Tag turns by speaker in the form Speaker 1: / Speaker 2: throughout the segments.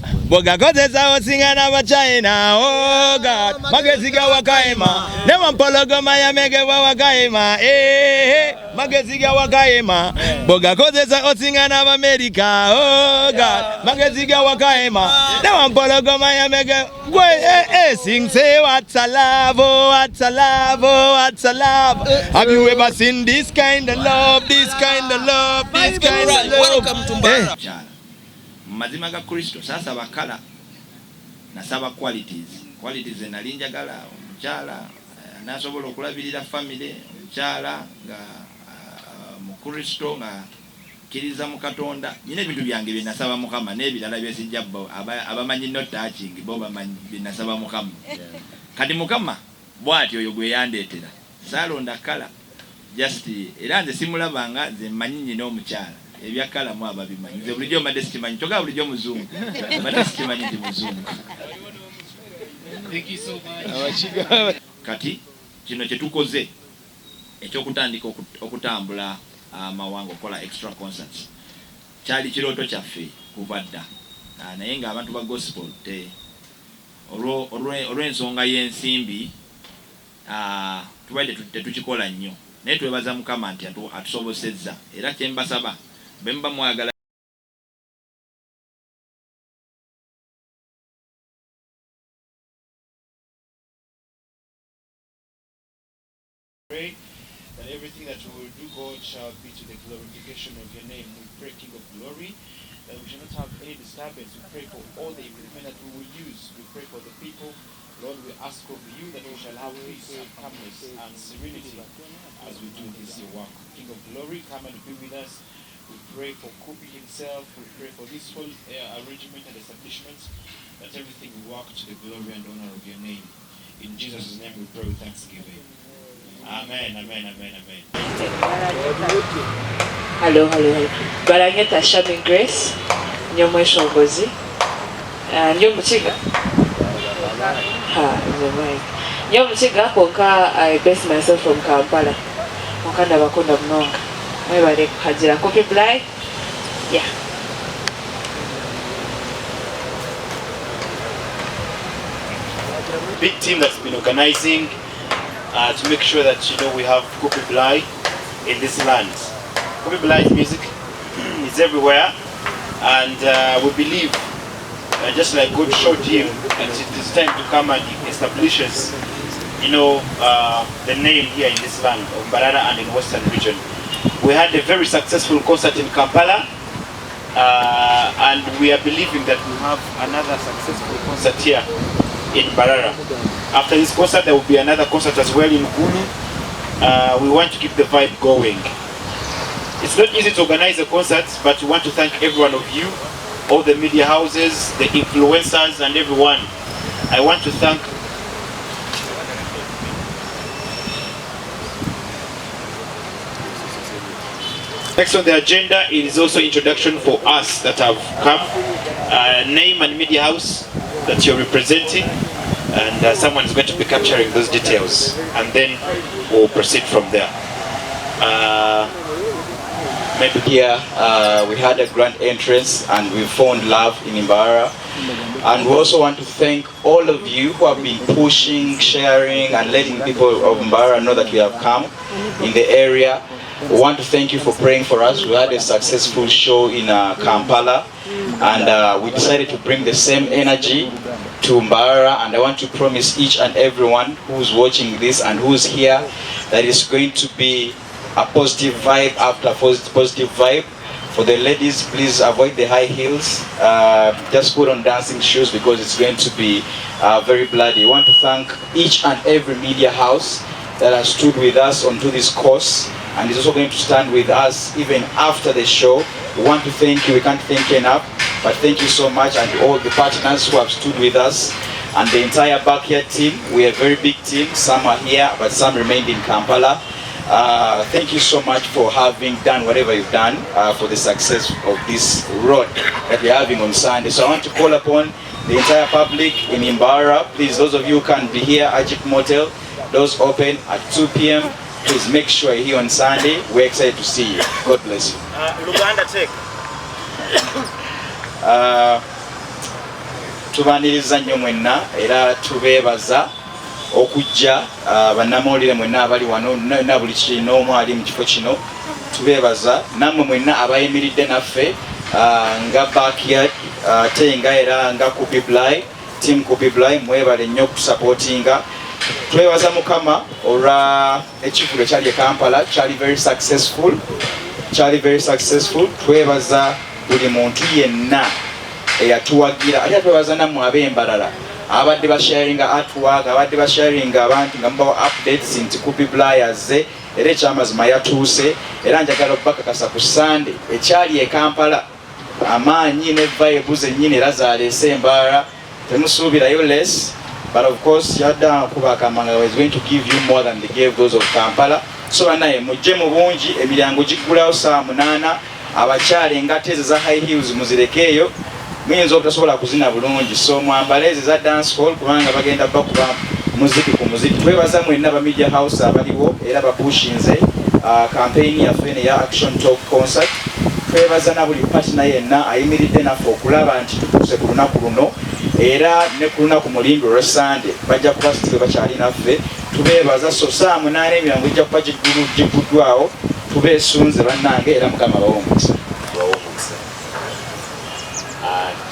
Speaker 1: Boga kozesa osingana ba China, oh God, mageziga wakaema, never pologoma ya megewa wakaema, mageziga wakaema, boga kozesa osingana ba America, oh God, mageziga wakaema, never pologoma ya megewa, sing say what's a love, oh what's a love, oh what's a love. Have you ever seen this kind of love, this kind of love, this kind of love?
Speaker 2: Welcome to Mbarara.
Speaker 3: Mazima ga Kristo sasa bakala nasaba qualities enalinjagala omukyala nasobola okulabirira family omukyala nga mu Kristo nga kiriza mu Katonda nyine ebintu byange bye nasaba Mukama n'ebirala byesijja abamanyi not touching bo bamanyi bye nasaba Mukama kati Mukama bw'ati oyo gwe yandeetera salonda kala just era nze simulabanga nze mmanyi nyina omukyala ebya kala mu ababimanyi nze bulijjo madde sikimanyi kyoga bulijjo muzungu madde sikimanyi ndi muzungu.
Speaker 2: Thank you so much.
Speaker 3: Kati kino kye tukoze ekyokutandika okutambula amawanga okola extra concerts kyali kirooto kyaffe kuva dda naye nga abantu ba gospel te olw'ensonga y'ensimbi tubadde tetukikola nnyo naye twebaza Mukama nti atusobosezza era kye mbasaba bemba mwagala
Speaker 4: pray that everything that we will do, God, shall be to the glorification of your name. We pray, King of glory, that we shall not have any disturbance. We pray for all the equipment that we will use. We pray for the people. Lord, we ask of you that we shall have peace and calmness and serenity as we do this work. King of glory, come and be with us. We pray for Coopy himself. We pray for this whole arrangement and establishment, that everything will work to the glory and honor of your name. In Jesus' name we pray with thanksgiving. Amen, amen, amen, amen.
Speaker 5: Hello. Barangeta Shamin Grace, Nyomwe Shongozi, Nyomuchiga. Nyomuchiga konka I base myself from Kampala. Mukanda bakunda mnonga. Mwebale kuhajira Coopy Bly. Yeah.
Speaker 4: Big team that's been organizing to make sure that we have Coopy Bly in this land. Coopy Bly's music is everywhere, and we believe, just like God showed him, that it is time to come and establishes, the name here in this land of Mbarara and in Western region. We had a very successful concert in Kampala, and we are believing that we have another successful concert here in Mbarara. After this concert, there will be another concert as well in Gulu. We want to keep the vibe going. It's not easy to organize a concert, but we want to thank every one of you, all the media houses, the influencers, and everyone. I want to thank Next on the agenda is also introduction for us that have come. Name and media house that you're representing, and someone is going to be capturing those details, and then we'll proceed from there.
Speaker 6: Maybe here we had a grand entrance and we found love in Mbarara, and we also want to thank all of you who have been pushing, sharing, and letting people of Mbarara know that we have come in the area. We want to thank you for praying for us. We had a successful show in Kampala, and we decided to bring the same energy to Mbarara, and I want to promise each and everyone who's watching this and who's here that it's going to be a positive vibe after positive vibe. For the ladies, please avoid the high heels. Just put on dancing shoes because it's going to be very bloody. I want to thank each and every media house that has stood with us onto this course, and is also going to stand with us even after the show. We want to thank you. We can't thank you enough, but thank you so much, and all the partners who have stood with us, and the entire backyard team. We are a very big team. Some are here, but some remained in Kampala. Thank you so much for having done whatever you've done for the success of this road that we're having on Sunday. So I want to call upon the entire public in Mbarara. Please, those of you who can be here, Agip Motel, doors open at 2 p.m. Please make sure you're here on Sunday. We're excited to see you. God bless you.
Speaker 4: Uganda take.
Speaker 6: tubaniriza nnyo mwenna era tubeebaza okujja bannamawulire mwenna abali wano na buli kinoomu ali mu kifo kino tubeebaza nammwe mwenna abayimiridde naffe nga backyard tenga era nga Coopy Bly team Coopy Bly mwebale nnyo okusupportinga. Twebaza Mukama olwa ekivulo kyali e Kampala kyali very successful. Twebaza buli muntu yenna eyatuwagira ate twebaza nammwe ab'Embarara abadde basharinga artwork abadde basharinga abantu nga mubawa updates nti Coopy Bly azze era ekyamazima yatuuse era njagala okubakakasa ku Sunday ekyali e Kampala amaanyi ne vibes ennyini era zaleese Mbarara temusuubirayo less. But of course, Yada Kubakamanga was going to give you more than they gave those of Kampala. So anaye mujje mu bungi emiryango giggulawo saa 8 abakyala engatte za high heels muzirekeeyo muyinza obutasobola kuzina bulungi so mwambaleezi za dance hall kubanga bagenda bakuba muziki ku muziki. Twebaza mwenna ba media house abaliwo era babushinze campaign yaffe ne ya action talk concert. Twebaza na buli partner yenna ayimiridde naffe okulaba nti tutuuse ku lunaku luno era ne ku lunaku mulindo lwa Sunday bajja kuba sitwe bakyali naffe. Tubeebaza so saa 8 emirango ejja kuba giguddwawo tubeesunze bannange era Mukama bawo omukisa.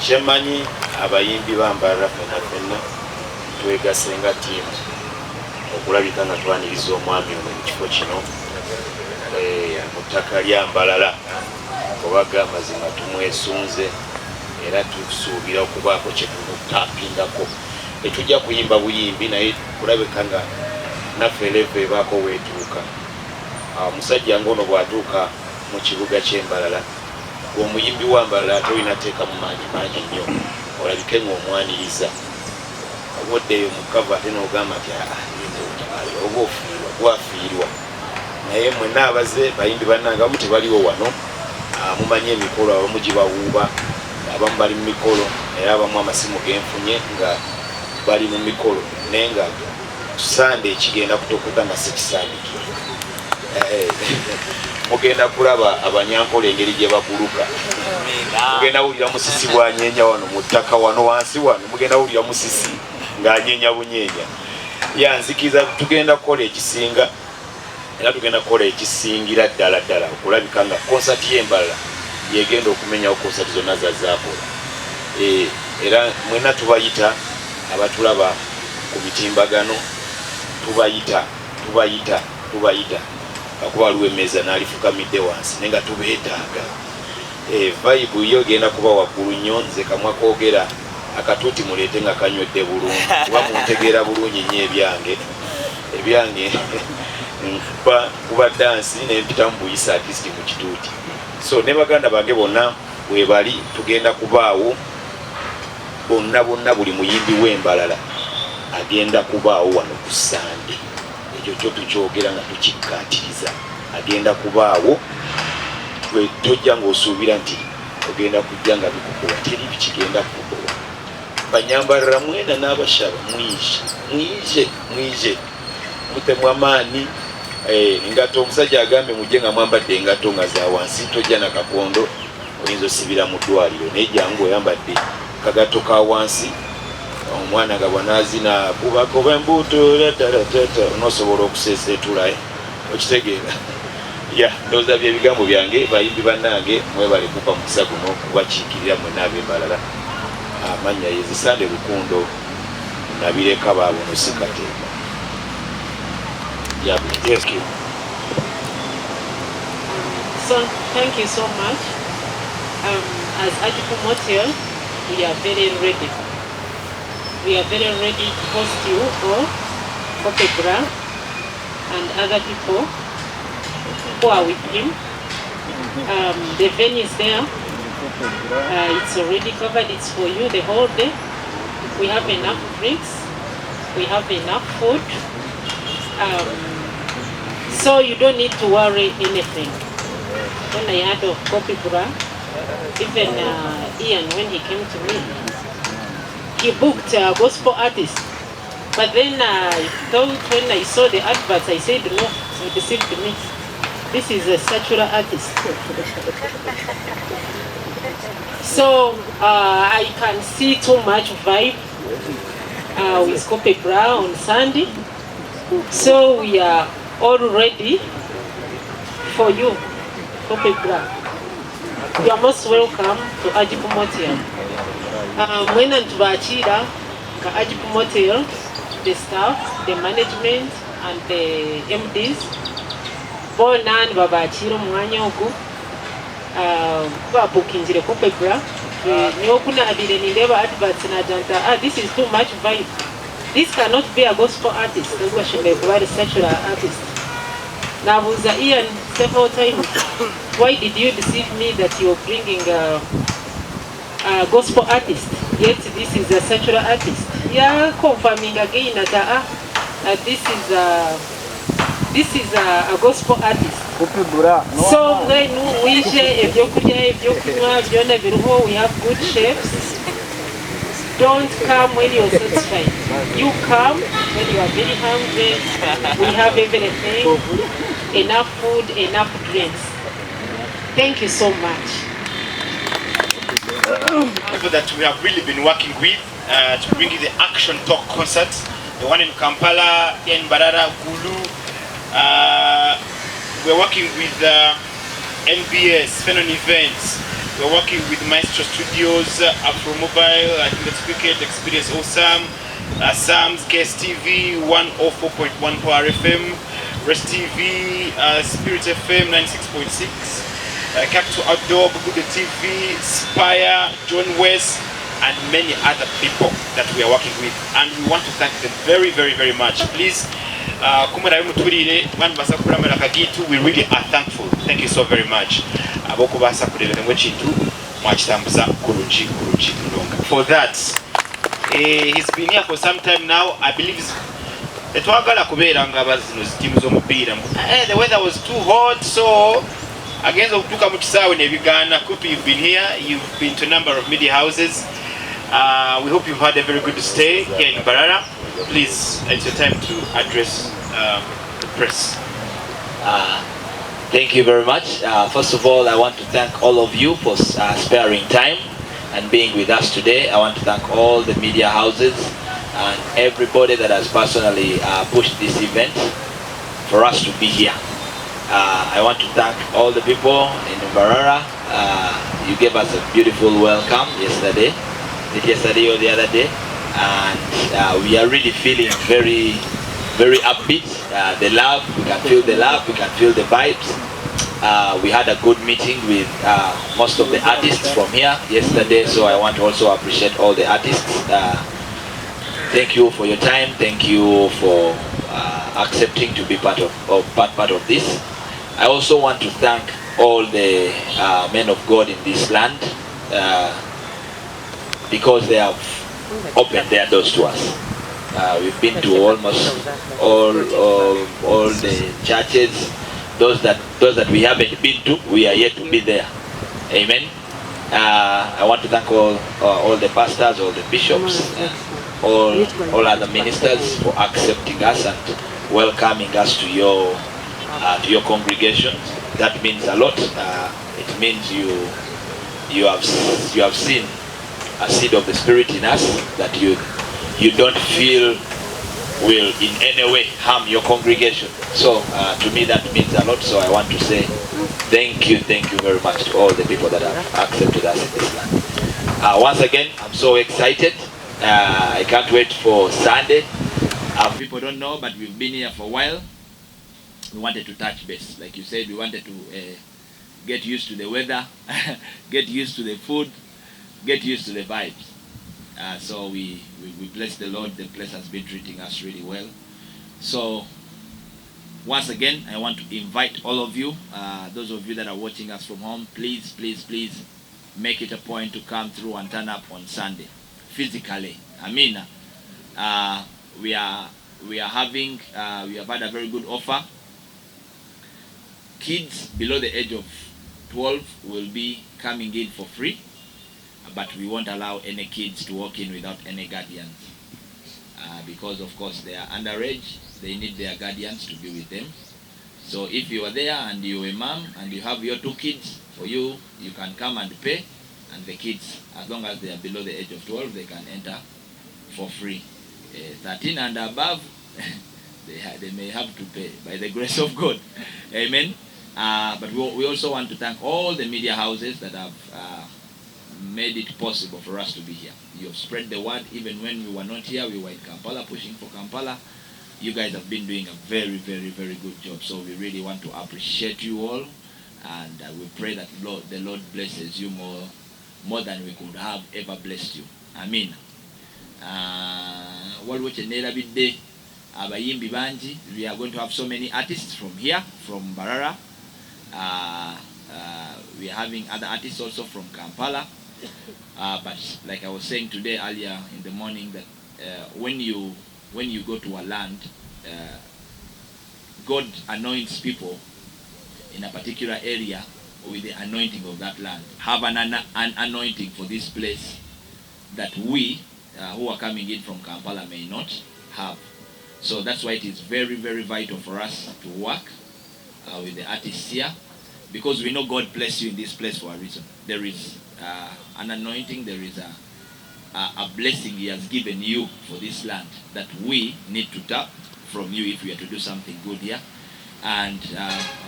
Speaker 7: Kyemanyi abayimbi b'Ambarara ffenna twegase nga ttiimu okulabika nga twaniriza omwami ono mu kifo kino mu ttaka lya Mbarara obaga amazima tumwesunze era tusuubira okubaako kye tumutapingako. Tetujja kuyimba buyimbi naye kulabika nga naffe leve ebaako weetuuka. Omusajja ng'ono bw'atuuka mu kibuga ky'Embarara omuyimbi wa Mbarara ate olina teeka mu maanyi nnyo olabike ng'omwaniriza oboddeeyo mu kava ate n'ogamba nti oba ofiirwa gwafiirwa naye mwenna abaze bayimbi bannanga abamu tebaliwo wano mumanyi emikolo abamu gibawuuba abamu bali mu mikolo era abamu amasimu genfunye nga bali mu mikolo naye nga Sunday kigenda kutokoka nga sekisandiki mugenda kulaba abanyankole engeri gye baguluka mugenda wulira musisi bwanyenya wano mu ttaka wano wansi wano mugenda wulira musisi ng'anyenya bunyenya yanzikiza tugenda kukola ekisinga era tugenda kukola ekisingira ddala okulabika nga konsati y'Embarara yegenda okumenyawo konsati zonna zazaakola era mwenna tubayita abatulaba ku mitimbagano tubayita akuba waliwo emmeeza n'alifukamidde wansi naye nga tubeetaaga vibe yo egenda kuba waggulu nnyo. Nze kamwa koogera akatuuti muleete nga kanywedde bulungi kuba muntegeera bulungi nnyo ebyange nkuba kuba dansi nempita mu buyisa artist mu kituuti. So ne baganda bange bonna webali tugenda kubaawo bonna buli muyimbi w'Embarara agenda kubaawo wano ku Sunday. Ekyo kyo tukyogera nga tukikkaatiriza agenda kubaawo tojja ng'osuubira nti ogenda kujja nga bikukola teri bikigenda kukola. Banyambarara mwena n'abashaba mwije mutemu amaani engato omusajja agambe mujje nga mwambadde engato nga za wansi tojja na kakondo oyinza osibira mu ddwaliro naye jangu oyambadde kagato ka wansi omwana nga bwanaazina bubakoba embuto onosobola okuseeseetula okitegeera ndowooza byebigambo byange bayimbi bannange mwebale kupa mukisa guno kubakiikirira mwenna ab'Embarara amannya yezisande lukundo nabireka baabono sikateeka. Yes,
Speaker 5: So thank you so much. As Agip Motel, we are very ready. We are very ready to host you all, Coopy Bly and other people who are with him. The venue is there. It's already covered. It's for you the whole day. We have enough drinks. We have enough food. So you don't need to worry anything. When I heard of Coopy Bly, even Ian, when he came to me, he booked a gospel artist. But then I thought when I saw the adverts, I said no, so it deceived me. This is a secular artist. So I can see too much vibe with Coopy Bly on Sunday. So we are all ready for you, Coopy Bly. You are most welcome to Agip Motel. When and Tubachira, Agip Motel, the staff, the management, and the MDs, Bona and Babachiro Mwanyogu, Babukinjire Coopy Bly. This is too much vibe. This cannot be a gospel artist. This should be a secular artist. Now, I was Ian several times. Why did you deceive me that you're bringing a gospel artist? Yet this is a secular artist. Yeah, confirming again that this is a gospel artist. So when we have good chefs. Don't come when you're satisfied. You come when you are very hungry. We have everything, enough food, enough drinks. Thank you so much.
Speaker 4: People that we have really been working with to bring you the Action Talk concert, the one in Kampala, in Mbarara, Gulu. We're working with NBS, Fenon Events. We're working with Maestro Studios, Afro Mobile, I think that's Cricket, Experience Awesome, Sam's, Guest TV, 104.1 Power FM, Rest TV, Spirit FM, 96.6, Capital Outdoor, Google TV, Spire, John West, and many other people that we are working with. And we want to thank them very, very, very much. Please, we really are thankful. Thank you so very much. For that, he's been here for some time now. I believe the weather was too hot, so against you've been here, you've been to a number of media houses. We hope you've had a very good stay here in Mbarara. Please, it's your time to address the press.
Speaker 8: Thank you very much. First of all, I want to thank all of you for sparing time and being with us today. I want to thank all the media houses and everybody that has personally pushed this event for us to be here. I want to thank all the people in Mbarara. You gave us a beautiful welcome yesterday. Yesterday or the other day. And we are really feeling very, very upbeat. The love, we can feel the love, we can feel the vibes. We had a good meeting with most of the artists from here yesterday, so I want to also appreciate all the artists. Thank you for your time. Thank you for accepting to be part of this. I also want to thank all the men of God in this land because they have opened their doors to us. We've been to almost all the churches. Those that we haven't been to, we are yet to be there. Amen. I want to thank all the pastors, all the bishops, all other ministers for accepting us and welcoming us to your congregation. That means a lot. It means you have seen a seed of the Spirit in us that you don't feel will in any way harm your congregation. So to me that means a lot. So I want to say thank you very much to all the people that have accepted us in this land. Once again, I'm so excited. I can't wait for Sunday.
Speaker 3: People don't know, but we've been here for a while. We wanted to touch base. Like you said, we wanted to get used to the weather, get used to the food, get used to the vibes. So we bless the Lord. The place has been treating us really well. So once again, I want to invite all of you, those of you that are watching us from home, please make it a point to come through and turn up on Sunday physically. I mean, we have had a very good offer. Kids below the age of 12 will be coming in for free, but we won't allow any kids to walk in without any guardians, because of course they are underage. They need their guardians to be with them. So if you are there and you're a mom and you have your 2 kids, for you can come and pay and the kids, as long as they are below the age of 12, they can enter for free. 13 and above, they may have to pay by the grace of God. Amen. But we also want to thank all the media houses that have made it possible for us to be here. You have spread the word. Even when we were not here, we were in Kampala pushing for Kampala. You guys have been doing a very, very, very good job. So we really want to appreciate you all, and we pray that the Lord blesses you more than we could have ever blessed you. Amen. We are going to have so many artists from here, from Mbarara. We are having other artists also from Kampala. But like I was saying today earlier in the morning, that when you go to a land, God anoints people in a particular area with the anointing of that land. Have an anointing for this place that we who are coming in from Kampala may not have. So that's why it is very, very vital for us to work with the artists here, because we know God bless you in this place for a reason. There is an anointing, there is a blessing He has given you for this land that we need to tap from you if we are to do something good here. And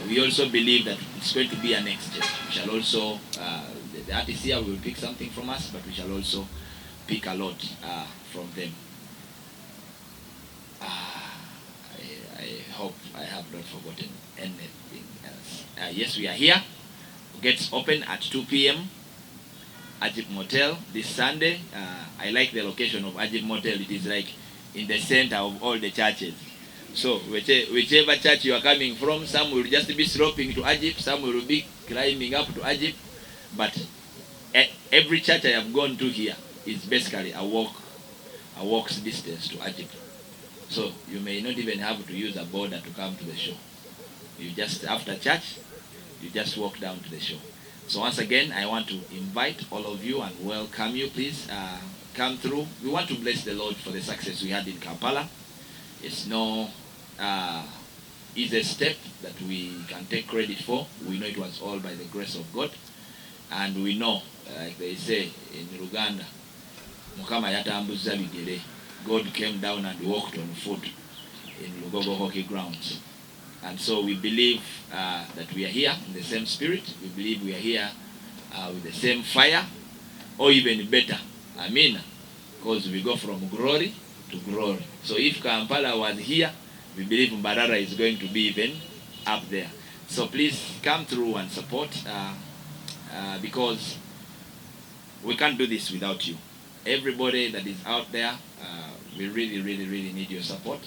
Speaker 3: we also believe that it's going to be an exchange. We shall also, the artists here will pick something from us, but we shall also pick a lot from them. I hope I have not forgotten anything else. Yes, we are here. Gets open at 2 p.m. Agip Motel this Sunday. I like the location of Agip Motel. It is like in the center of all the churches. So whichever church you are coming from, some will just be sloping to Agip, some will be climbing up to Agip. But every church I have gone to here is basically a walk's distance to Agip. So you may not even have to use a border to come to the show. You just, after church, you just walk down to the show. So once again, I want to invite all of you and welcome you. Please come through. We want to bless the Lord for the success we had in Kampala. It's no easy step that we can take credit for. We know it was all by the grace of God. And we know, like they say in Uganda, Mukama yatambuza bigere. God came down and walked on foot in Lugogo hockey grounds. And so we believe that we are here in the same spirit. We believe we are here with the same fire, or even better. Amen. Because we go from glory to glory. So if Kampala was here, we believe Mbarara is going to be even up there. So please come through and support, because we can't do this without you. Everybody that is out there, we really, really, really need your support.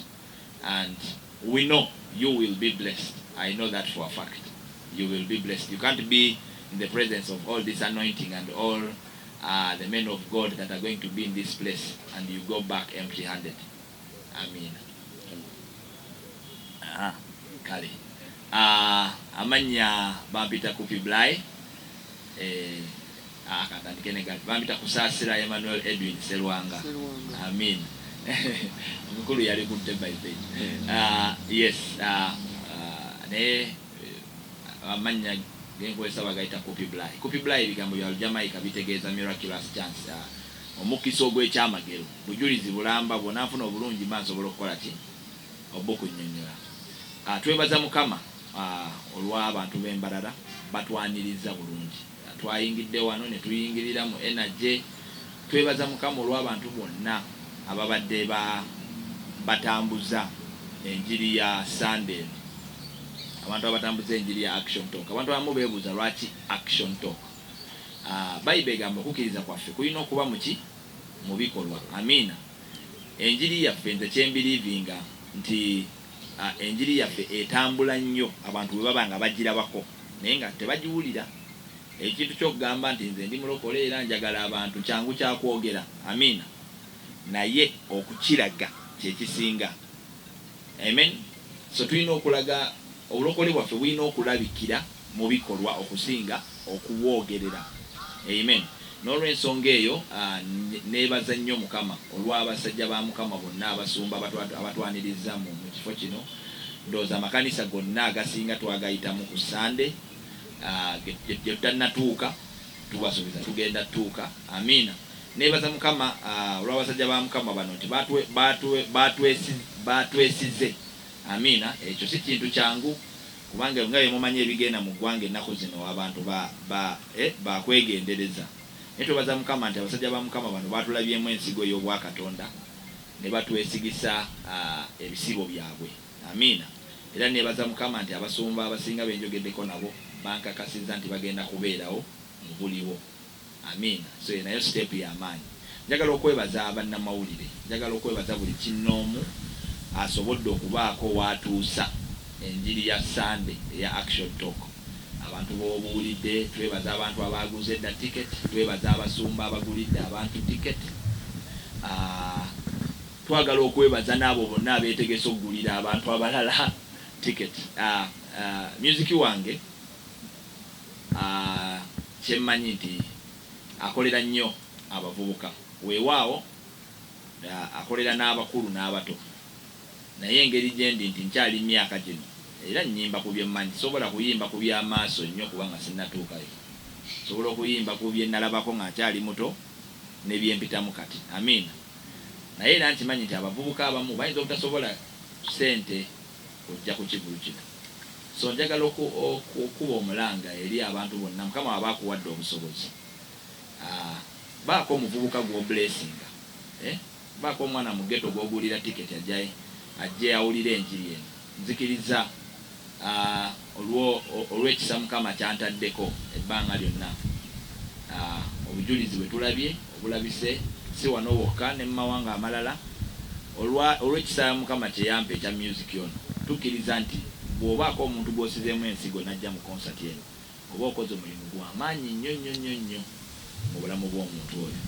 Speaker 3: And we know you will be blessed. I know that for a fact. You will be blessed. You can't be in the presence of all this anointing and all the men of God that are going to be in this place and you go back empty-handed. Amen. Kali. Amanya bampita Coopy Bly. Bampita kusasira Emmanuel Edwin Selwanga. Amen. Mukulu yali kutte by page. Yes. Amanya genkwesa bagaita Coopy Bly. Coopy Bly bigambo bya Jamaica bitegeeza miraculous chance. Omukiso gw'ekyamagero bujulizi bulamba bw'onaafuna obulungi mansobola okukola ki obukunnyonnyola. Twebaza Mukama olw'abantu b'Embarara batwaniriza bulungi. Twayingidde wano ne tuyingirira mu energy. Twebaza Mukama olw'abantu bonna ababadde batambuza enjiri ya Sunday. Abantu abatambuza enjiri ya Action Talk. Abantu abamu beebuuza lwaki Action Talk. Bayibuli egamba okukkiriza kwaffe kulina okuba mu bikolwa. Amina. Enjiri yaffe nze kyembiriivinga nti enjiri yaffe etambula nnyo abantu bwe baba nga bagirabako naye nga tebagiwulira. Ekintu ky'okugamba nti nze ndi mulokole era njagala abantu kyangu kyakwogera. Amina. Naye okukiraga kyekisinga. Amen. So tulina okulaga obulokole bwaffe bulina okulabikira mu bikolwa okusinga okuwoogerera. Amen. N'olw'ensonga eyo neebaza nnyo Mukama olw'abasajja ba Mukama bonna abasumba abatwaniriza mu kifo kino. Ndowooza amakanisa gonna agasinga twagayitamu ku Sunday gye tutannatuuka tubasubiza tugenda tuuka. Amina. Nebaza Mukama olw'abasajja ba Mukama bano nti batwesize. Amina. Ekyo si kintu kyangu kubanga ngaye mumanye ebigenda mu ggwanga ennaku zino abantu bakwegendereza. Naye twebaza Mukama nti abasajja ba Mukama bano batulabyemu ensigo y'obwa Katonda ne batwesigisa ebisibo byabwe. Amina. Era nebaza Mukama nti abasumba abasinga benjogeddeko nabo bankakasizza nti bagenda kubeerawo mu buliwo. Amina. So nayo step ya maanyi. Njagala okwebaza abannamawulire, njagala okwebaza buli kinnoomu asobodde okubaako watuusa enjiri ya Sunday eya Action Talk. Abantu b'obuwulidde, twebaza abantu abaguze edda ticket, twebaza abasumba abagulidde abantu ticket. Twagala okwebaza n'abo bonna abeetegese okugulira abantu abalala ticket. Music wange kyemmanyi nti akolera nnyo abavubuka. Weewaawo akolera n'abakulu n'abato. Naye engeri gyendi nti nkyali myaka gino era nnyimba ku byemmanyi. Sobola kuyimba ku byamaaso nnyo kubanga sinnatuukayo. Sobola okuyimba ku bye nalabako nga nkyali muto ne byempitamu kati. Amina. Naye era nkimanyi nti abavubuka abamu bayinza obutasobola ssente kujja ku kivulu kino. So njagala okuba omulanga eri abantu bonna. Mukama abakuwadde obusobozi. Baako omuvubuka gw'obulesinga. Baako omwana mu ghetto gw'ogulira tiketi ajje awulire enjiri eno. Nzikiriza olw'ekisa Mukama kyantaddeko ebbanga lyonna. Obujulizi bwe tulabye obulabise si wano wokka ne mu mawanga amalala. Olw'ekisa Mukama kyeyampa ekya music yono tukkiriza nti bw'obaako omuntu gw'osizeemu ensigo n'ajja mu concert eno oba okoze omulimu gw'amaanyi nnyo mu bulamu bw'omuntu oyo.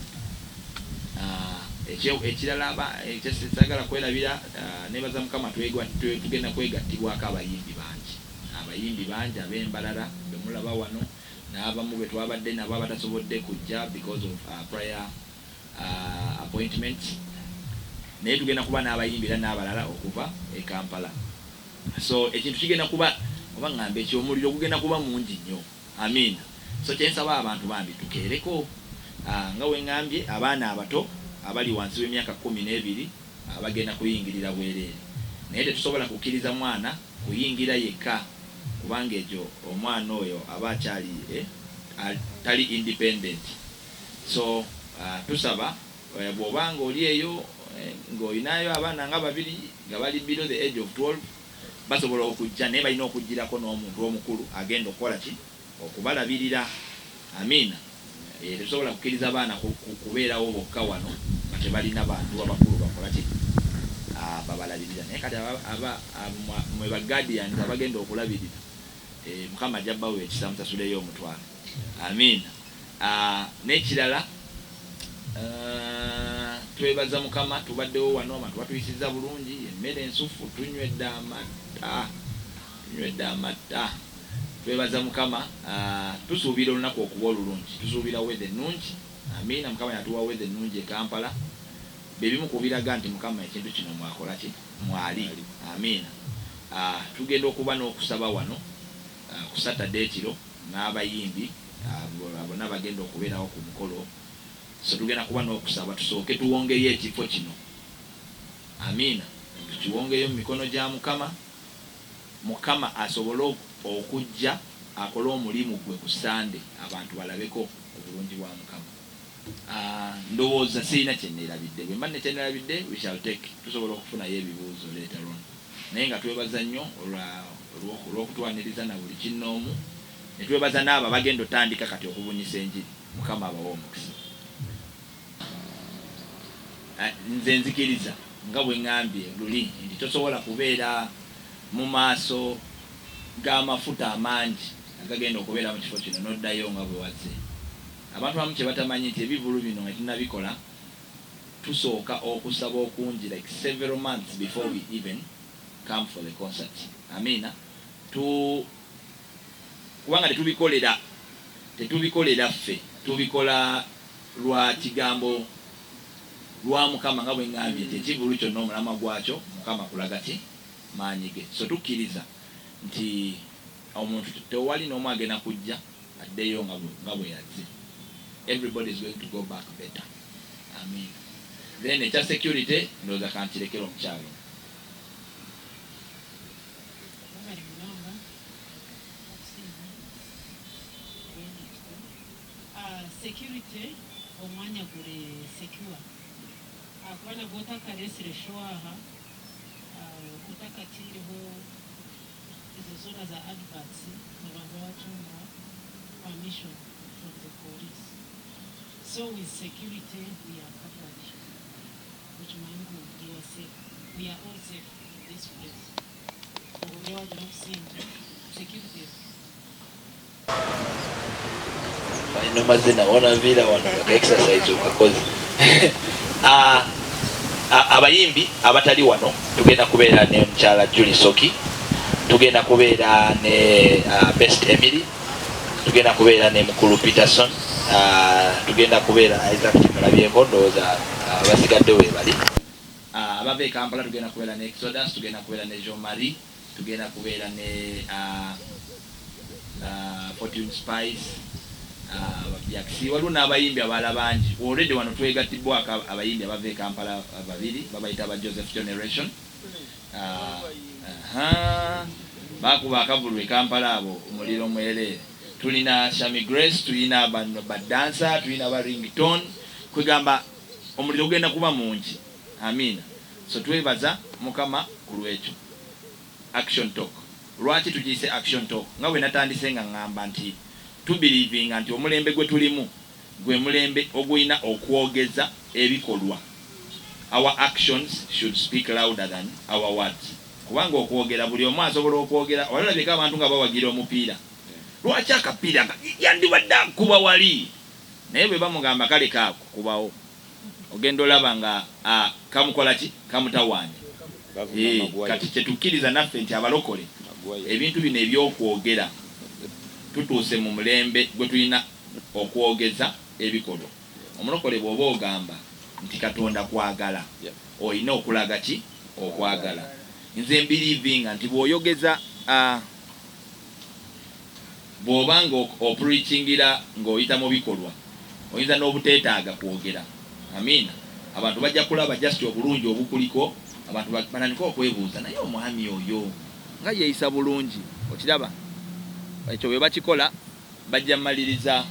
Speaker 3: Ekirala ekyesagala kwerabira nebaza Mukama tugenda kwegattibwako abayimbi bangi ab'Embarara be mulaba wano n'abamu be twabadde nabo abatasobodde kujja because of prior appointments. Naye tugenda kuba n'abayimbi era n'abalala okuva e Kampala. So ekintu kigenda kuba oba ngamba ekyomuliro gugenda kuba mungi nnyo. Amina. So kyensaba abantu bambi tukeereko nga we ngambye abaana abato abali wansi w'emyaka 12 abagenda kuyingirira bwereere. Naye tetusobola kukkiriza mwana kuyingira yekka kubanga ekyo omwana oyo aba akyali tali independent. So tusaba bw'obanga oli eyo ng'olinayo abaana nga babiri nga bali below the age of 12 basobola okujja naye balina okujjirako n'omuntu omukulu agenda okukola ki okubalabirira. Amina. Tetusobola kukkiriza abaana kubeerawo bokka wano nga tebalina bantu abakulu bakola ki babalabirira. Naye kati mwe baguardians abagenda okulabirira Mukama ajja bawe ekisa musasuleyo omutwalo. Amina. N'ekirala twebaza Mukama tubaddewo wano abantu batuyisiza bulungi emmere ensufu tunywedde amata. Twebaza Mukama tusuubira olunaku okuba olulungi. Tusuubira weather ennungi. Amina. Mukama yatuwa weather ennungi e Kampala. Bebimu kubiraga nti Mukama ekintu kino mwakola ki mwali. Amina. Tugenda okuba n'okusaba wano ku Saturday kiro n'abayimbi bonna bagenda okubeerawo ku mukolo. So tugenda kuba n'okusaba tusooke tuwongeyo ekifo kino. Amina. Tukiwongeyo mu mikono gya Mukama. Mukama asobole okujja akole omulimu gwe ku Sunday abantu balabeko obulungi bwa Mukama. Ndowooza sirina kyenneerabidde. Bwe mba nekyenneerabidde we shall take. Tusobola okufunayo ebibuuzo later on. Naye nga twebaza nnyo olw'okutwaniriza na buli kinnoomu. Ne twebaza n'abo bagenda otandika kati okubunyisa enjiri. Mukama abawa omukisa. Nze nzikiriza nga bwe ngambye luli nti tosobola kubeera mu maaso g'amafuta amangi agagenda okubeera mu kifo kino n'oddayo nga bwe wazze. Abantu bamu kye batamanyi nti ebivulu bino nga tunabikola tusooka okusaba okungi like several months before we even come for the concert. Amina. Kubanga tetubikolera ffe, tubikola lwa kigambo lwa Mukama nga bwe ngambye nti ekivulu kyonna omulama gwakyo Mukama kulaga ki maanyi ge. So tukkiriza nti omuntu tewali n'omu agenda kujja addeyo nga bwe yazze.
Speaker 8: everybody is going to go back better. I mean, then ekya security ndoza kankirekera omukyalo.
Speaker 5: Security omwanya gure secure akwana bota karesire shoaha utakatiriho izo zona za adverts nabantu batunga permission from the police. So with security we are covered, which means we are all safe in this place. We are not seeing security.
Speaker 8: Ino mazina wana vila wana exercise ukakozi. Abayimbi abatali wano tugenda kubeera ne mchala Julie Soki, tugenda kubeera ne Best Emily, tugenda kubeera ne Mukulu Peterson, tugenda kubeera Isaac Kimalabyeko ndowooza basigadde we bali. Abave Kampala tugenda kubeera ne Exodus, tugenda kubeera ne Jean Marie, tugenda kubeera ne Fortune Spice, yaksi waliwo n'abayimbi abala bangi. Already wano twegattibwako abayimbi abava Kampala babiri babayita aba Joseph Generation. Bakuba akavulwe Kampala abo omuliro mwelere. Tulina Shami Grace, tulina badansa, tulina ba ringtone, kwegamba omuliro gugenda kuba mungi. Amina. So twebaza Mukama ku lwekyo. Action talk. Lwaki tugiyise action talk? Nga bwe natandise nga ngamba nti to believing nti omulembe gwe tulimu gwe mulembe ogulina okwogeza ebikolwa. Our actions should speak louder than our words. Kubanga okwogera buli omu asobola okwogera. Olabika abantu nga bawagira omupiira. Lwaki akapiira yandibadde akuba wali? Naye bwe bamugamba kale kaako kubawo. Ogenda olaba nga kamukola ki? Kamutawaanya. Kati kyetukkiriza naffe nti abalokole ebintu bino ebyokwogera tutuuse mu mulembe gwe tulina okwogeza ebikolwa. Omulokole bw'oba ogamba nti Katonda kwagala, olina okulaga ki? Okwagala. Nze mbirivinga nti bw'oyogeza bw'oba nga opreachingira ng'oyita mu bikolwa oyinza n'obuteetaaga kwogera. Amiina. Abantu bajja kulaba just obulungi obukuliko, abantu banandika okwebuuza naye omwami oyo nga yeeyisa bulungi. Okiraba? Ekyo bwe bakikola bajja maliriza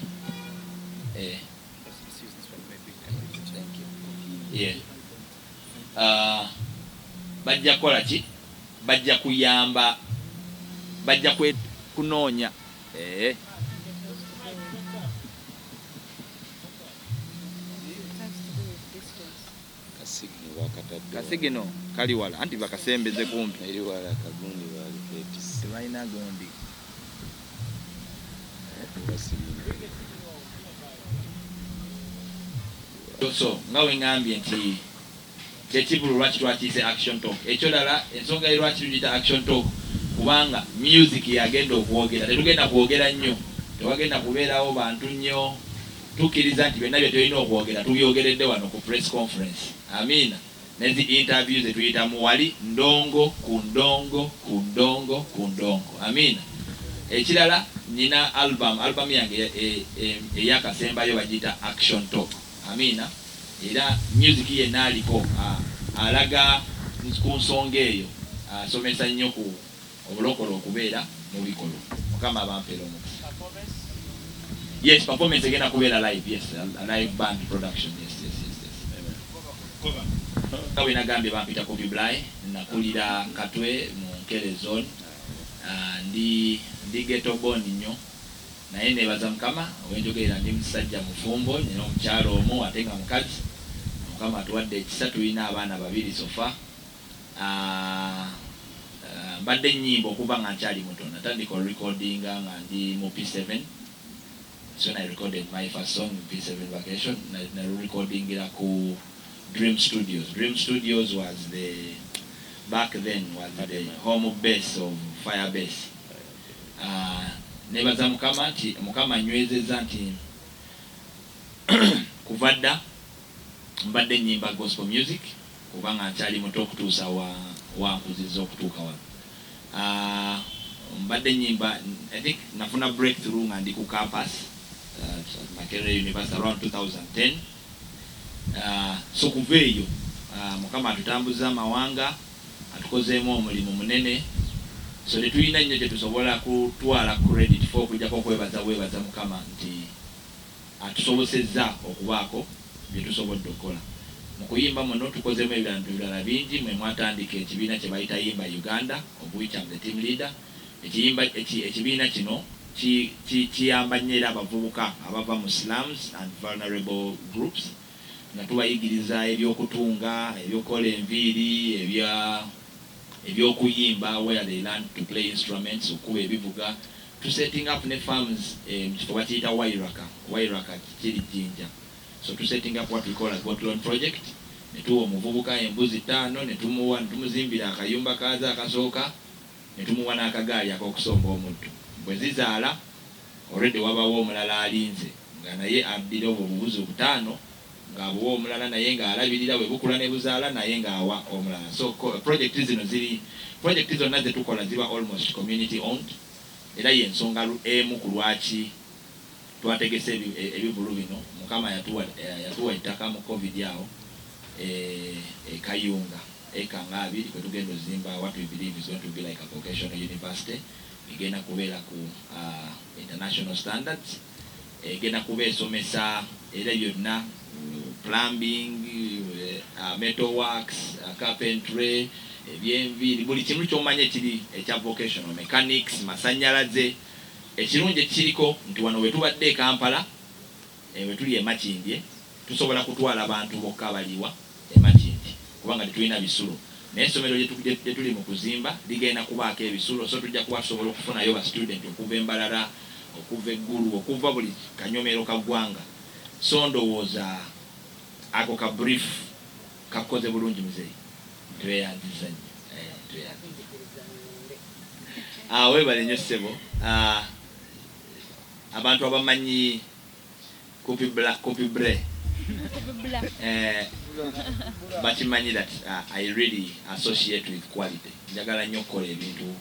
Speaker 8: bajja kola ki? Bajja kuyamba, bajja kunoonya kasigino kali wala anti bakasembeze kumpi eri wala kagundi wali petisi tebalina gondi. So ngawe ngambye nti kyekibulu lwaki twakiyise action talk. Ekyo ddala ensonga lwaki tuyita action talk kubanga music yagenda okwogera. Tetugenda kwogera nnyo, tewagenda kubeerawo bantu nnyo. Tukkiriza nti byonna bye tulina okwogera tubyogeredde wano ku press conference. Amiina. Nezi interviews etuyitamu wali ndongo ku ndongo ku ndongo ku ndongo. Amiina. Ekirala nina album yange eyakasembayo bagiyita action talk. Amiina. Era music ye naaliko alaga ku nsonga eyo asomesa nnyo ku obulokole okubeera mu bikolwa. Mukama abampeera omukisa. Yes, performance egenda kubeera live. Yes, a live band production. Yes. Kawe nagambye bampita Coopy Bly, nakulira Katwe mu Nkele zone. Ndi ghetto born nnyo. Naye nebaza Mukama owenjogerera ndi musajja mufumbo nina omukyalo omu ate nga mukazi. Mukama atuwadde ekisa tulina abaana babiri sofa. Mbadde nnyimba okuva nga nkyali muto. Natandika recording nga ndi mu P7. So I recorded my first song in P7 Vacation. Na recording ira ku Dream Studios. Dream Studios was back then the home base of Firebase. Nebaza Mukama nti Mukama nywezeza nti kuvadda mbadde nnyimba gospel music kubanga nkyali muto okutuusa wankuziza okutuuka wano. Mbadde nnyimba, I think nafuna breakthrough nga ndi ku campus
Speaker 3: at Makerere University around 2010. So kuva eyo Mukama atutambuza amawanga atukozeemu omulimu munene, so tetulina nnyo gye tusobola kutwala credit for okujjako okwebaza Mukama nti atusobosezza okubaako bye tusobodde okukola. Mu kuyimba muno tukozeemu ebirala bingi. Mwe mwatandika ekibiina kye bayita Yimba Uganda, of which I'm the team leader. Ekibiina kino kiyamba nnyo era abavubuka abava mu slums and vulnerable groups nga tubayigiriza ebyokutunga, ebyokukola enviiri, ebyokuyimba, where they learn to play instruments, okuba ebivuga. To setting up ne farms kifo bakiyita Wairaka kiri Jinja. So to setting up what we call a Gotlon project. Netuwa omuvubuka embuzi 5 netumuzimbira akayumba kaza akasooka netumuwa n'akagaali ak'okusomba omuntu. Bwe zizaala already wabawo omulala alinze nga naye addira obubuzi 5 ng'abuwa omulala naye ng'alabirira bwe bukula ne buzaala naye ng'awa omulala. So project zonna ze tukola ziba almost community owned, era y'ensonga emu ku lwaki twategese ebivulu bino. Mukama yatuwa ettaka mu COVID awo Kayunga eka nga 2 kwe tugenda ozimba what we believe is going to be like a vocational university. Egenda kubeera ku international standards, egenda kuba esomesa era yonna plumbing, metal works, carpentry, ebyenviiri, buli kimu ky'omanya ekiri ekya vocational, mechanics, masannyalaze. Ekirungi ekiriko nti wano we tubadde Kampala, we tuli e Makindye, tusobola kutwala abantu bokka abaliwa e Makindye kubanga tetulina bisulo. Naye essomero lye tuli mu kuzimba ligenda kubaako ebisulo, so tujja kuba tusobola okufunayo ba student okuva e Mbarara, okuva eggulu, okuva buli kanyomero ka ggwanga. So ndowooza ako ka brief kakoze bulungi muzeeyi. Tweyanziza nnyo. Weebale nnyo ssebo. Abantu abamanyi Coopy Bly bakimanyi that I really associate with quality. Njagala nnyo okukola ebintu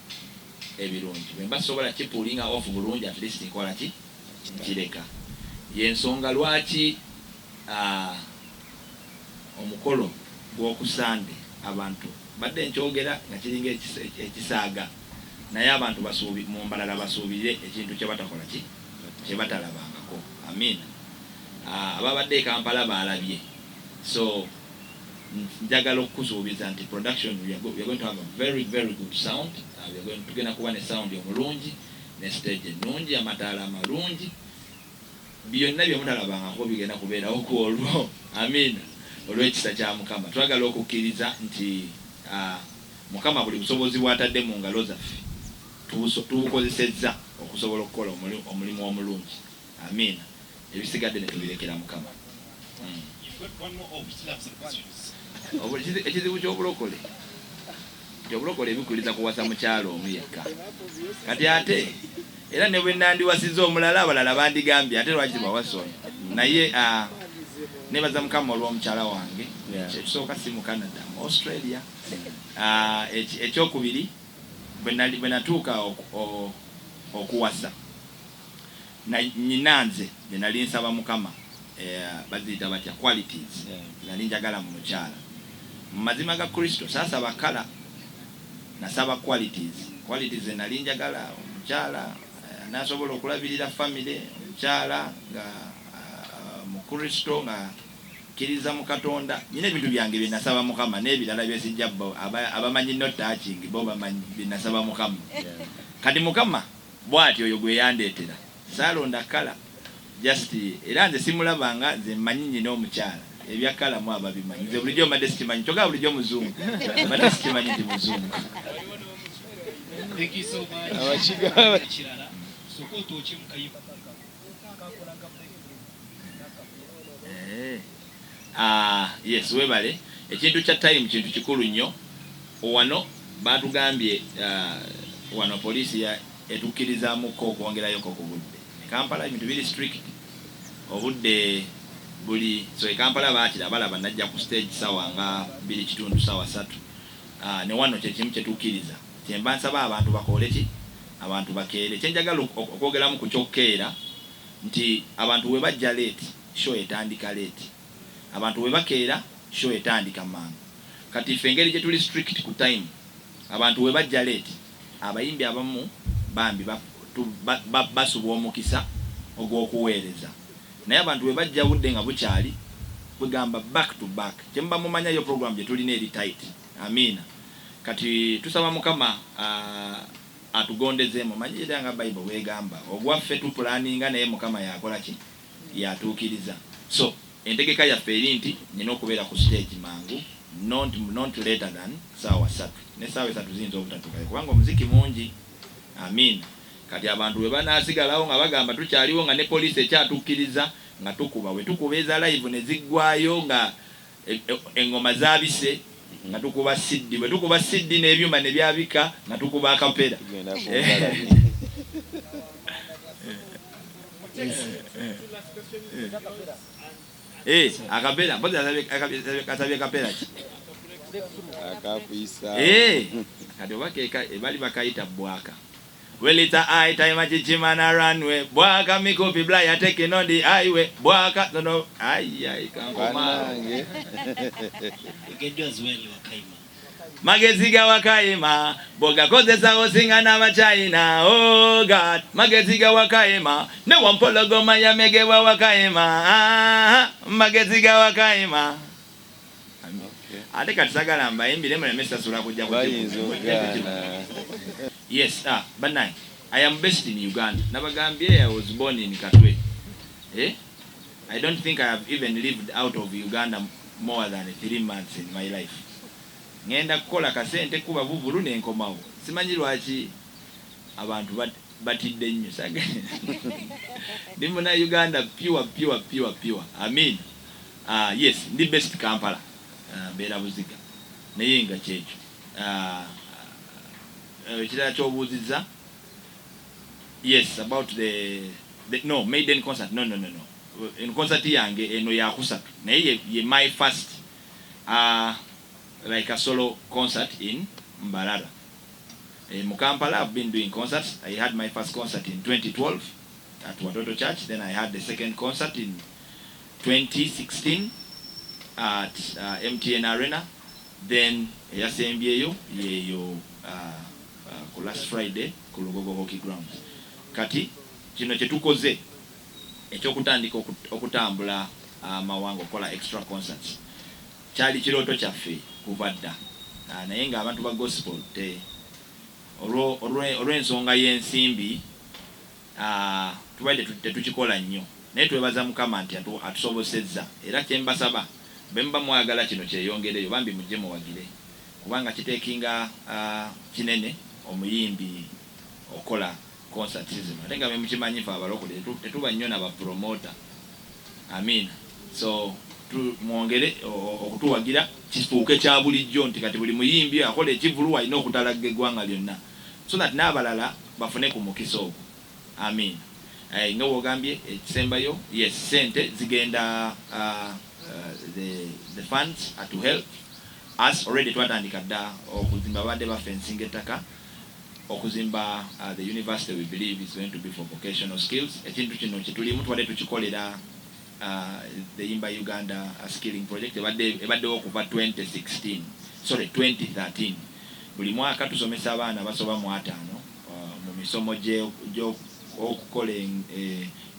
Speaker 3: ebirungi. Bwe mba sobola kipulinga off bulungi, at least nkola ki kireka. Y'ensonga lwaki omukolo gw'okusande abantu badde nkyogera nga kiringa ekisaaga, naye abantu mu Mbarara basuubire ekintu kye batakola ki kye batalabangako. Amina. Ababadde Kampala balabye. So njagala okusuubiza nti production we are going to have a very good sound. Tugenda kuba ne sound omulungi ne stage ennungi, amataala amalungi, byonna bye mutalabangako bigenda kubeerawo ku olwo. Amina. Olw'ekisa kya Mukama twagala okukkiriza nti Mukama buli busobozi bw'atadde mu ngalo zaffe tubukozesezza okusobola okukola omulimu omulungi. Amina. Ebisigadde ne tubirekera Mukama. Ekizibu ky'obulokole ebikuliza kuwasa mukyalo omu yekka. Kati ate era ne bwe nandiwasizza omulala abalala bandigambye ate lwaki bawasonyi. Naye nebaza Mukama olw'omukyala wange. Ekisooka si mu Canada, mu Australia. Ekyokubiri bwe natuuka okuwasa nyinanze bye nali nsaba Mukama baziyita batya qualities nali njagala mu mukyala. Mu mazima ga Kristo saasaba kala, nasaba qualities nali njagala omukyala nasobola okulabirira family, omukyala nga mu Kristo nga kiriza mu Katonda. Nyine ebintu byange bye nasaba Mukama n'ebirala byesijja abamanyi not touching bo bamanyi bye nasaba Mukama. Kati Mukama bw'ati oyo gwe yandeetera saalonda kala just era nze simulabanga nze mmanyi nyina omukyala ebya kala mu ababimanyi. Nze bulijjo mbadde sikimanyi, kyokka bulijjo muzungu mbadde sikimanyi nti muzungu.
Speaker 2: Thank you so much.
Speaker 3: Yes, weebale. Ekintu kya time kintu kikulu nnyo. Wano batugambye wano poliisi etukkirizaamuko okwongerayoko ku budde. Kampala ebintu biri strict. Obudde buli so Kampala baatira balaba najja ku stage sawa nga 2 sawa 3. Ne wano kyekimu kyetukkiriza. Kyemba nsaba abantu bakole ki? Abantu bakeere. Kyenjagala okwogeramu ku kyokkeera nti abantu we bajja late show etandika late, abantu we bakeera show etandika mangu. Kati ife engeri gye tuli strict ku time, abantu we bajja late abayimbi abamu bambi basuba omukisa ogw'okuweereza, naye abantu we bajja budde nga bukyali bugamba back to back. Kyemba mumanya yo program gye tulina eri tight. Amina. Kati tusaba Mukama atugondezeemu, manyira nga Bible wegamba ogwaffe tu planninga naye Mukama yakola ki, yatuukiriza. So entegeka yaffe eri nti nina okubeera ku stage mangu not later than saawa 3 ne saawa 3 ziyinza obutatuuka kubanga omuziki mungi. Amina. Kati abantu we banaasigalawo nga bagamba tukyaliwo nga ne police ekyatukkiriza nga tukuba we tukubeeza live ne ziggwayo nga engoma zabise nga tukuba CD, we tukuba CD n'ebyuma ne byabika nga tukuba akapera. Akapera mpozi asabye kapera ki
Speaker 1: akapisa
Speaker 3: kati obakeka ebali bakayita bwaka. Well, it's a high time at Chimana runway. Bwaka me Coopy Bly are taking on the highway. Bwaka no ay can't come on. Mageziga wakaima boga koze sawo singa na China. Oh God, mageziga wakaima ne wampologo maya megewa wakaima. Mageziga wakaima. Ate katisagala mbayimbi lemwe mesa sura kujja kujja. Yes, but now I am based in Uganda. Nabagambye I was born in Katwe. I don't think I have even lived out of Uganda more than 3 months in my life. Ngenda kukola kasente kuba buvulu n'enkomawo. Simanyi lwaki abantu batidde nnyo saga. Ndi muna Uganda pure. I mean, yes, ndi best Kampala. Beera buziga. Naye nga kyekyo. Yes, about the no maiden concert. No. In concert yange eno ya kusatu. Naye ye my first like a solo concert in Mbarara. In Kampala I've been doing concerts. I had my first concert in 2012 at Watoto Church. Then I had the second concert in 2016 at MTN Arena. Then yasembyeyo yeyo last Friday ku Lugogo Hockey Grounds. Kati kino kyetukoze ekyokutandika okutambula amawango kola extra concerts kyali kiroto kyaffe kuva dda naye nga abantu ba gospel te olw'ensonga y'ensimbi tubadde tetukikola nnyo, naye twebaza Mukama nti atusobosezza era kyembasaba bemba mwagala kino kyeyongereyo bambi mujje muwagire kubanga kiteekinga kinene omuyimbi okola concert zino ate nga mukimanyi fe abalokole tetuba nnyo n'abapromota. Amina. So mwongere okutuwagira kifuuke kya bulijjo nti kati buli muyimbi akola ekivulu alina okutalaga eggwanga lyonna so that n'abalala bafune ku mukisa ogwo. Amina. Nga wogambye ekisembayo yes sente zigenda the funds are to help us already twatandika dda okuzimba badde ba fencing ettaka okuzimba the university we believe is going to be for vocational skills. Ekintu kino kitulimu twadde tukikolera the Imba Uganda skilling project ebadde okuva 2013 buli mwaka tusomesa abaana basoba mu 5 mu misomo okukola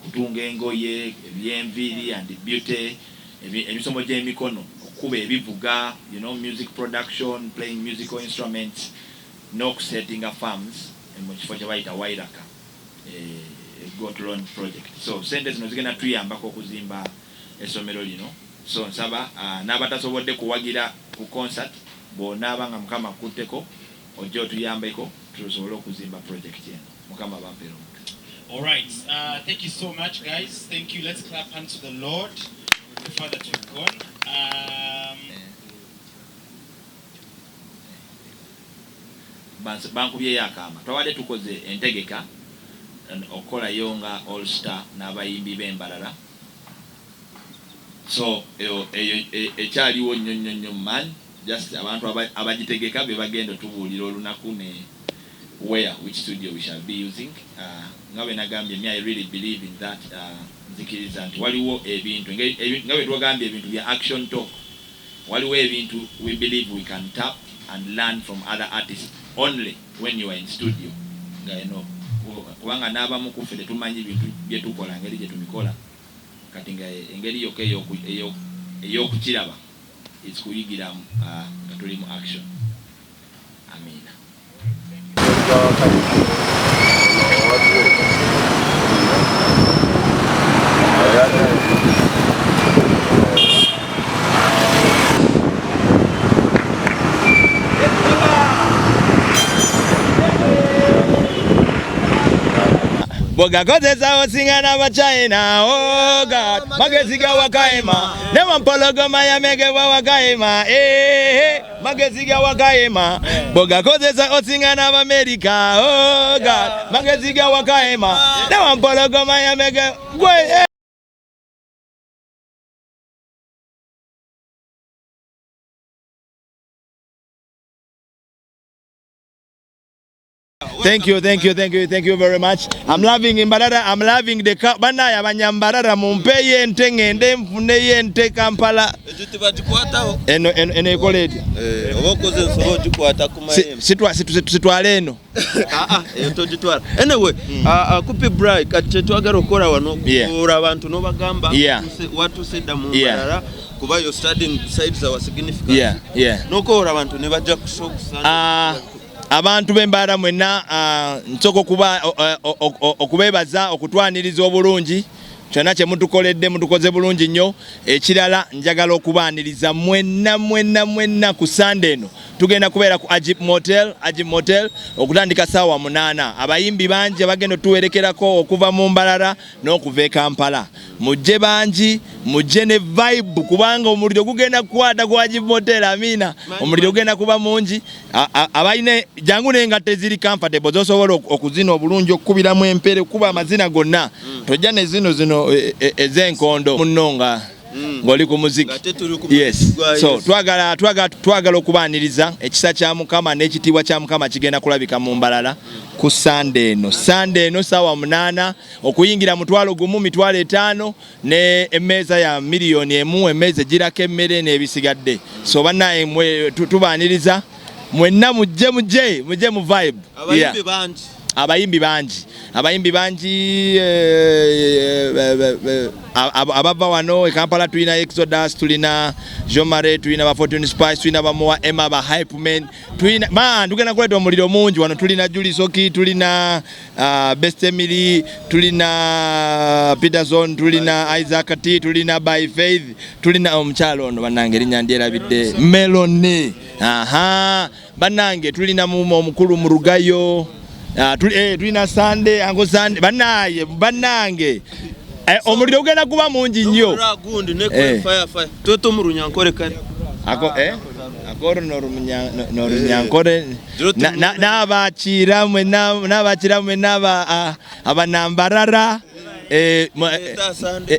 Speaker 3: kutunga engoye eby'enviri and beauty emisomo gy'emikono okuba ebivuga music production, playing musical instruments n'okusettinga farms mu kifo kye bayita Wairaka got loan project. So sente zino zigenda tuyambako okuzimba essomero lino. So nsaba n'abatasobodde kuwagira ku concert bonna abanga Mukama akutteko ojja otuyambeko tusobole okuzimba project eno. Mukama bampeera omutwe.
Speaker 4: All right, thank you so much guys. Thank you. Let's clap hands to the Lord the Father to God.
Speaker 3: Bankubyeyo akaama twabadde tukoze entegeka okola yonga all star n'abayimbi b'Embarara. So ekyaliwo nnyo man just abantu abagitegeka be bagenda tubuulira olunaku which studio we shall be using. Ngawe nagambye me I really believe in that. Nzikiriza nti waliwo ebintu ngawe twagambye ebintu bya action talk. Waliwo ebintu we believe we can tap and learn from other artists only when you are in studio. Ngaino kubanga naba mukufele tumanyi bintu byetukola ngeri je tumikola kati nga engeri yoke eyokukiraba it's kuyigira katuli mu action. Amina.
Speaker 1: Boga kozesa osingana abachina, oh God, magezi ga wakaima, newa mpologoma ya mege wa wakaima, magezi ga wakaima, boga kozesa osingana Amerika, oh God, magezi ga wakaima, newa mpologoma ya mege gwe. Thank you very much. I'm loving Mbarara. I'm loving the bana ya Mbarara mumpeye ente ngende mfune yente Kampala.
Speaker 9: Ejuti bajikwataho.
Speaker 1: Eno ekoleti.
Speaker 9: Obokoze nsoro jikwata kumayembe.
Speaker 1: Sitwale eno.
Speaker 9: Tojitwala. Anyway, Coopy Bly kati twagala okora wano kura abantu no bagamba watu sedda mu Mbarara kuba you studying besides our significance. Nokora abantu ne bajja kushokusana.
Speaker 1: Abantu b'Mbarara mwenna nsoko kuba okubebaza okutwaniriza obulungi kyonna kye mutukoledde mutukoze bulungi nnyo. Ekirala njagala okubaaniriza mwenna ku Sunday eno tugenda kubeera ku Agip Motel okutandika ssaawa 8. Abayimbi bangi abagenda tuwerekerako okuva mu Mbarara n'okuva e Kampala. Mujje bangi, mujje ne vibe kubanga omuliro gugenda kukwata ku Agip Motel. Amina. Omuliro gugenda kuba mungi. Abayine jangu nengatte ziri comfortable zosobola okuzina obulungi okukubiramu empere kuba amazina gonna. Tojja ne zino ezenkondo munonga ngoli ku muziki. Yes. So twagala okubaaniriza ekisa kya Mukama n'ekitiibwa kya Mukama kigenda kulabika mu Mbarara ku Sunday eno ssaawa 8 okuyingira mutwalo gumu mitwalo 5 ne emmeeza ya miliyoni 1 emmeeza girako emmere n'ebisigadde. So bannaye tubaaniriza mwenna mujje mu vibe. Abayimbi bangi abava wano e Kampala tulina Exodus, tulina Jomare, tulina ba Fortune Spice, tulina ba Moa Emma, ba Hype Men, tulina tugenda kuleta omuliro mungi wano. Tulina Julisoki, tulina Best Emily, tulina Peterson, tulina Isaac T, tulina By Faith, tulina omukyalo ono bannange erinnya ndyerabidde Meloni. Bannange tulina omukulu mu Rugayo. Tulina Sunday ango Sunday bannange omuliro gugenda kuba mungi nnyo.
Speaker 9: Toto mu Runyankore kale
Speaker 1: akoro n'Orunyankore n'abakira mwenna abanambarara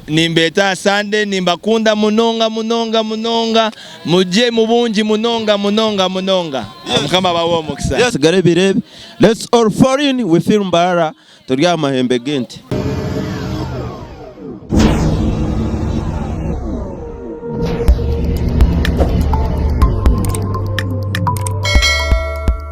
Speaker 1: nimbeeta Sunday nimbakunda munonga mujje mu bungi munonga Mukama bawo omukisa.
Speaker 9: Yes, garebe let's all foreign we feel Mbarara turi amahembe gente.